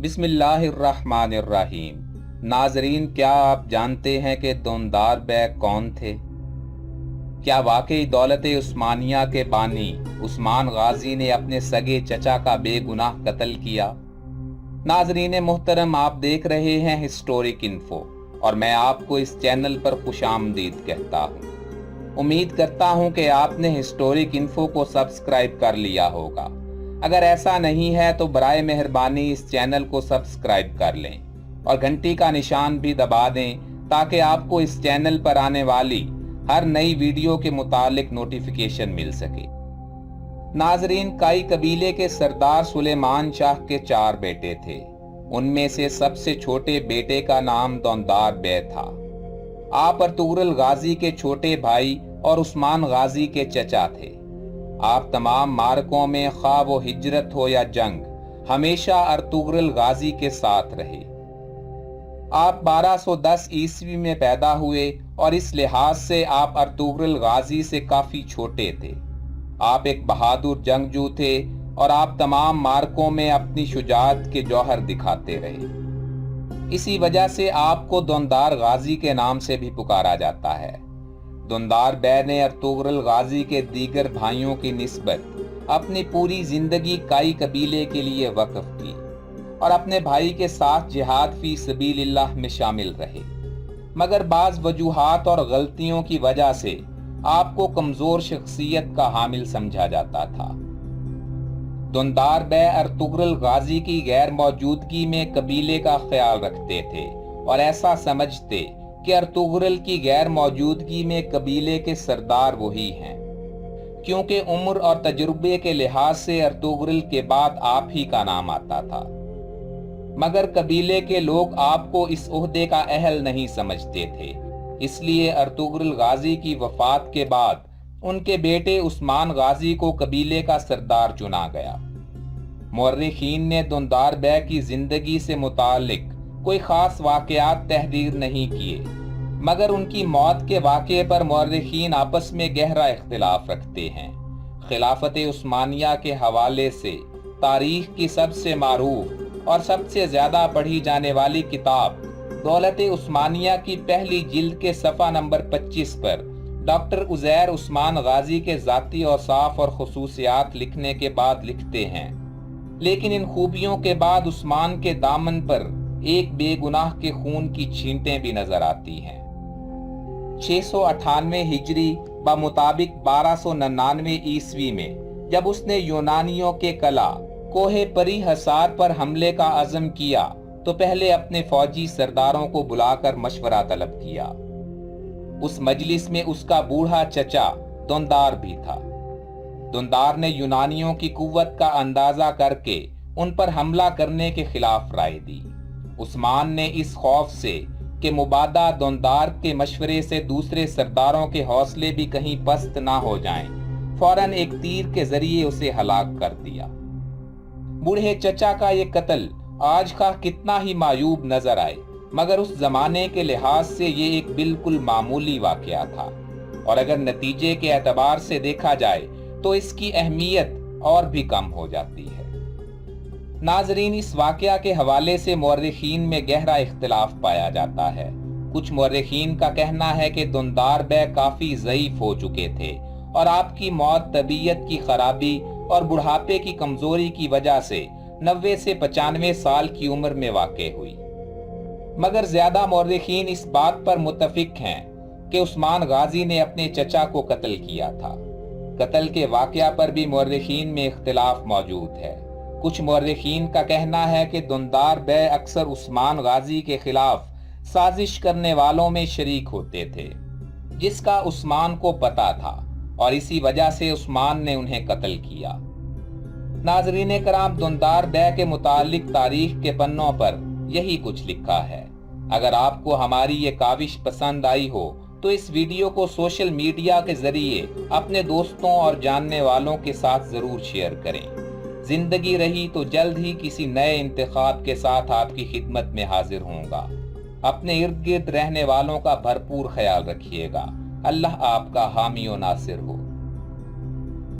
बिस्मिल्लाहिर्रहमानिर्रहीम। नाजरीन, क्या आप जानते हैं कि दोनदार बैग कौन थे? क्या वाकई दौलत उस्मानिया के बानी उस्मान गाजी ने अपने सगे चचा का बेगुनाह कत्ल किया? नाजरीन मोहतरम, आप देख रहे हैं हिस्टोरिक इन्फो और मैं आपको इस चैनल पर खुशामदीद कहता हूँ। उम्मीद करता हूँ कि आपने हिस्टोरिक इन्फो को सब्सक्राइब कर लिया होगा। अगर ऐसा नहीं है तो बराए मेहरबानी इस चैनल को सब्सक्राइब कर लें और घंटी का निशान भी दबा दें ताकि आपको इस चैनल पर आने वाली हर नई वीडियो के मुतालिक नोटिफिकेशन मिल सके। नाजरीन, काई कबीले के सरदार सुलेमान शाह के 4 बेटे थे। उनमें से सबसे छोटे बेटे का नाम दोनदार बे था। आप अर्तुगरुल गाजी के छोटे भाई और उस्मान गाजी के चचा थे। आप तमाम मार्कों में खा वो हिजरत हो या जंग, हमेशा अर्तुगरुल गाजी के साथ रहे। आप 1210 ईस्वी में पैदा हुए और इस लिहाज से आप अर्तुगरुल गाजी से काफी छोटे थे। आप एक बहादुर जंगजू थे और आप तमाम मार्कों में अपनी शुजाअत के जौहर दिखाते रहे। इसी वजह से आपको दोनदार गाजी के नाम से भी पुकारा जाता है। दोनदार बे ने अर्तुगरुल गाजी के दीगर भाइयों की निस्बत अपनी पूरी जिंदगी काई कबीले के लिए वक्फ की और अपने भाई के साथ जिहाद फी सबीलिल्लाह में शामिल रहे, मगर बाज वजूहात और गलतियों की वजह से आपको कमजोर शख्सियत का हामिल समझा जाता था। दोनदार बे अर्तुगरुल गाजी की गैर मौजूदगी में कबीले का ख्याल रखते थे और ऐसा समझते कि अर्तुगरुल की गैर मौजूदगी में कबीले के सरदार वही हैं, क्योंकि उम्र और तजुर्बे के लिहाज से अर्तुगरुल के बाद आप ही का नाम आता था। मगर कबीले के लोग आपको इस ओहदे का अहल नहीं समझते थे, इसलिए अर्तुगरुल गाजी की वफात के बाद उनके बेटे उस्मान गाजी को कबीले का सरदार चुना गया। मुअर्रिखीन ने दोनदार बे की जिंदगी से मुतालिक कोई खास वाकयात तहरीर नहीं किए, मगर उनकी मौत के वाक़े पर मुअर्रिखीन आपस में गहरा इख्तिलाफ रखते हैं। खिलाफत उस्मानिया के हवाले से तारीख की सबसे मारूफ और सबसे ज़्यादा पढ़ी जाने वाली किताब दौलत उस्मानिया की पहली जिल्द के सफ़ा नंबर 25 पर डॉक्टर उज़ैर उस्मान गाजी के ज़ाती औसाफ और खुसूसियात लिखने के बाद लिखते हैं, लेकिन इन खूबियों के बाद उस्मान के दामन पर एक बेगुनाह के खून की छींटें भी नजर आती हैं। 698 हिजरी ब मुताबिक 1299 ईस्वी में जब उसने यूनानियों के कला कोहे परी हसार पर हमले का अज़म किया तो पहले अपने फौजी सरदारों को बुलाकर मशवरा तलब किया। उस मजलिस में उसका बूढ़ा चचा दोनदार भी था। दोनदार ने यूनानियों की कुव्वत का अंदाजा करके उन पर हमला करने के खिलाफ राय दी। उस्मान ने इस खौफ से कि मुबादा दोनदार के मशवरे से दूसरे सरदारों के हौसले भी कहीं पस्त ना हो जाएं, फौरन एक तीर के जरिए उसे हलाक कर दिया। बूढ़े चचा का ये कत्ल आज का कितना ही मायूब नजर आए, मगर उस जमाने के लिहाज से ये एक बिल्कुल मामूली वाकया था और अगर नतीजे के एतबार से देखा जाए तो इसकी अहमियत और भी कम हो जाती है। नाजरीन, इस वाकया के हवाले से मुअर्रिखीन में गहरा इख्तिलाफ पाया जाता है। कुछ मुअर्रिखीन का कहना है कि दोनदार बे काफी ज़ईफ हो चुके थे और आपकी मौत तबीयत की खराबी और बुढ़ापे की कमजोरी की वजह से 90 से 95 साल की उम्र में वाक़ई हुई। मगर ज्यादा मुअर्रिखीन इस बात पर मुत्तफिक हैं कि उस्मान गाजी ने अपने चचा को कत्ल किया था। कत्ल के वाकया पर भी मुअर्रिखीन में इख्तिलाफ मौजूद है। कुछ मुअर्रिखीन का कहना है कि दोनदार बे अक्सर उस्मान गाजी के खिलाफ साजिश करने वालों में शरीक होते थे, जिसका उस्मान को पता था और इसी वजह से उस्मान ने उन्हें कत्ल किया। नाजरीन कराम, दोनदार बे के मुतालिक तारीख के पन्नों पर यही कुछ लिखा है। अगर आपको हमारी ये काविश पसंद आई हो तो इस वीडियो को सोशल मीडिया के जरिए अपने दोस्तों और जानने वालों के साथ जरूर शेयर करें। जिंदगी रही तो जल्द ही किसी नए इंतखाब के साथ आपकी खिदमत में हाजिर होऊंगा। अपने इर्द गिर्द रहने वालों का भरपूर ख्याल रखिएगा। अल्लाह आपका हामी और नासिर हो।